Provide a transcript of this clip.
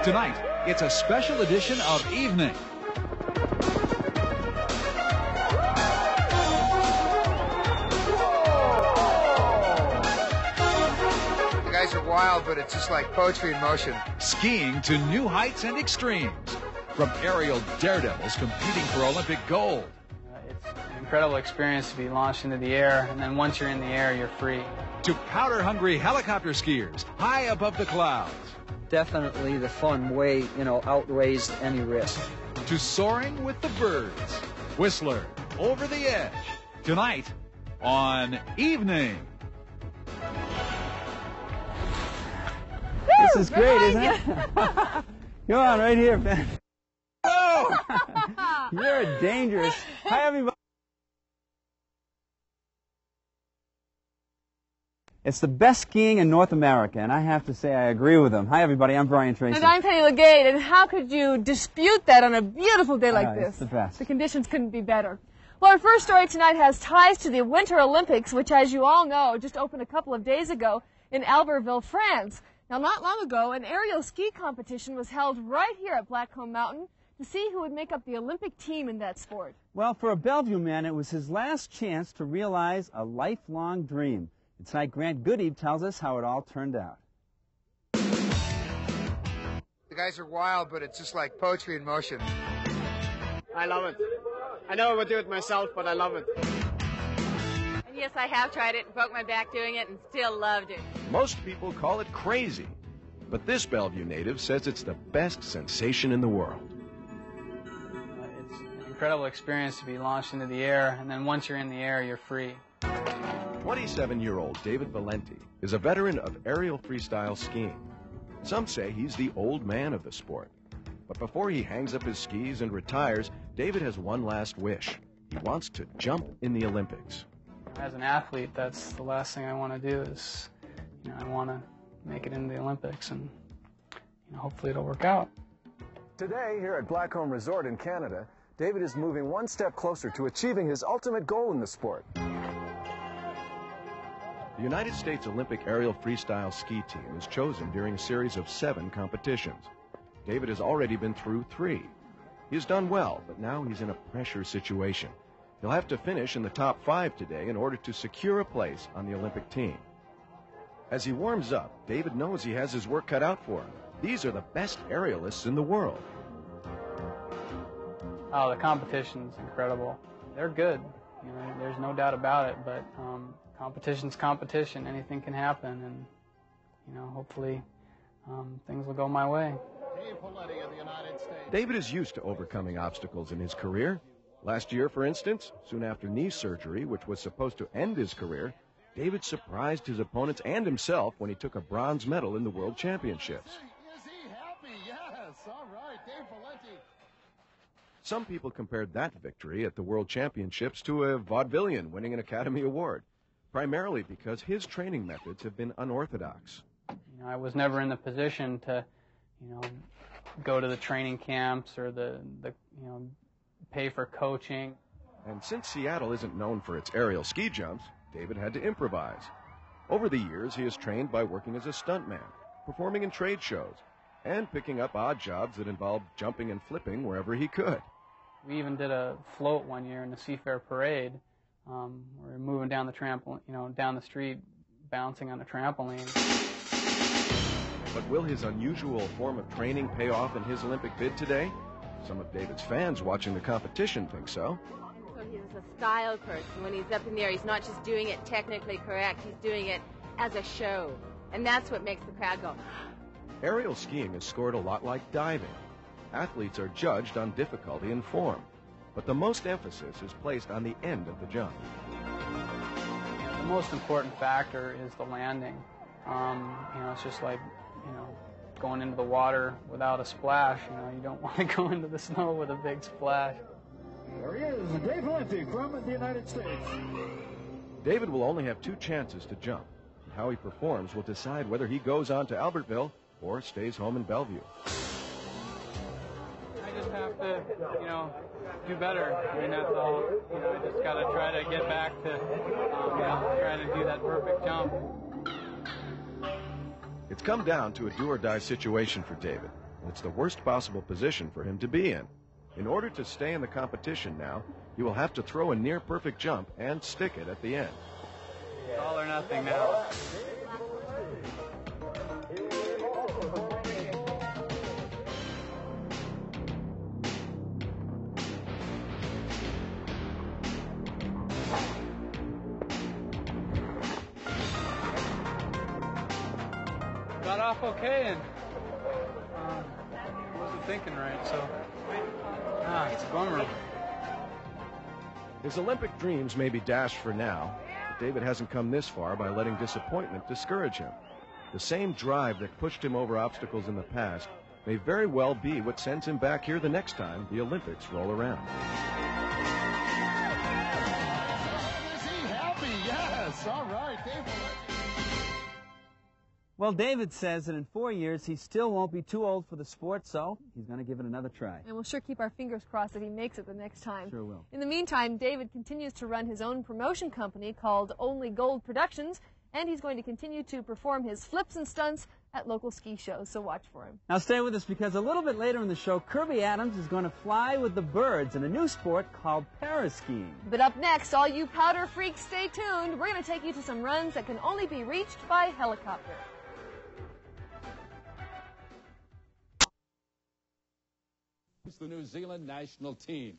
Tonight, it's a special edition of Evening. The guys are wild, but it's just like poetry in motion. Skiing to new heights and extremes. From aerial daredevils competing for Olympic gold. It's an incredible experience to be launched into the air, and then once you're in the air, you're free. To powder-hungry helicopter skiers high above the clouds. Definitely the fun way, outweighs any risk. To soaring with the birds. Whistler, over the edge. Tonight on Evening. This is great, isn't it? Come on, right here, man. Oh! You're dangerous. Hi, everybody. It's the best skiing in North America, and I have to say I agree with them. Hi, everybody. I'm Brian Tracy. And I'm Penny Legate, and how could you dispute that on a beautiful day like this? It's the best. The conditions couldn't be better. Well, our first story tonight has ties to the Winter Olympics, which, as you all know, just opened a couple of days ago in Albertville, France. Now, not long ago, an aerial ski competition was held right here at Blackcomb Mountain to see who would make up the Olympic team in that sport. Well, for a Bellevue man, it was his last chance to realize a lifelong dream. And tonight, Grant Goodeve tells us how it all turned out. The guys are wild, but it's just like poetry in motion. I love it. I never would do it myself, but I love it. And yes, I have tried it and broke my back doing it and still loved it. Most people call it crazy, but this Bellevue native says it's the best sensation in the world. It's an incredible experience to be launched into the air, and then once you're in the air, you're free. 27-year-old David Valenti is a veteran of aerial freestyle skiing. Some say he's the old man of the sport. But before he hangs up his skis and retires, David has one last wish. He wants to jump in the Olympics. As an athlete, that's the last thing I want to do is, I want to make it into the Olympics, and hopefully it'll work out. Today, here at Blackcomb Resort in Canada, David is moving one step closer to achieving his ultimate goal in the sport. The United States Olympic aerial freestyle ski team is chosen during a series of 7 competitions. David has already been through 3. He has done well, but now he's in a pressure situation. He'll have to finish in the top 5 today in order to secure a place on the Olympic team. As he warms up, David knows he has his work cut out for him. These are the best aerialists in the world. Oh, the competition's incredible. They're good. There's no doubt about it, but competition's competition. Anything can happen, and hopefully things will go my way. David is used to overcoming obstacles in his career. Last year, for instance, soon after knee surgery, which was supposed to end his career, David surprised his opponents and himself when he took a bronze medal in the World Championships. Is he happy? Yes. All right, Dave Valenti. Some people compared that victory at the World Championships to a vaudevillian winning an Academy Award, primarily because his training methods have been unorthodox. I was never in the position to, go to the training camps or the pay for coaching. And since Seattle isn't known for its aerial ski jumps, David had to improvise. Over the years, he has trained by working as a stuntman, performing in trade shows, and picking up odd jobs that involved jumping and flipping wherever he could. We even did a float one year in the Seafair Parade. We were moving down the down the street, bouncing on a trampoline. But will his unusual form of training pay off in his Olympic bid today? Some of David's fans watching the competition think so. So he's a style person. When he's up in the air, he's not just doing it technically correct, he's doing it as a show. And that's what makes the crowd go. Aerial skiing is scored a lot like diving. Athletes are judged on difficulty and form, but the most emphasis is placed on the end of the jump. The most important factor is the landing. It's just like, going into the water without a splash. You don't want to go into the snow with a big splash. There he is, Dave Valenti from the United States. David will only have 2 chances to jump. And how he performs will decide whether he goes on to Albertville or stays home in Bellevue. I just have to, do better. That's all. I just got to try to get back to, trying to do that perfect jump. It's come down to a do-or-die situation for David. It's the worst possible position for him to be in. In order to stay in the competition now, he will have to throw a near-perfect jump and stick it at the end. All or nothing now. Got off okay and wasn't thinking right, so it's a bummer. His Olympic dreams may be dashed for now, but David hasn't come this far by letting disappointment discourage him. The same drive that pushed him over obstacles in the past may very well be what sends him back here the next time the Olympics roll around. Is he happy? Yes. All right, David. Well, David says that in 4 years he still won't be too old for the sport, so he's going to give it another try. And we'll sure keep our fingers crossed that he makes it the next time. Sure will. In the meantime, David continues to run his own promotion company called Only Gold Productions, and he's going to continue to perform his flips and stunts at local ski shows, so watch for him. Now stay with us because a little bit later in the show, Kirby Adams is going to fly with the birds in a new sport called paraskiing. But up next, all you powder freaks, stay tuned. We're going to take you to some runs that can only be reached by helicopter. The New Zealand national team.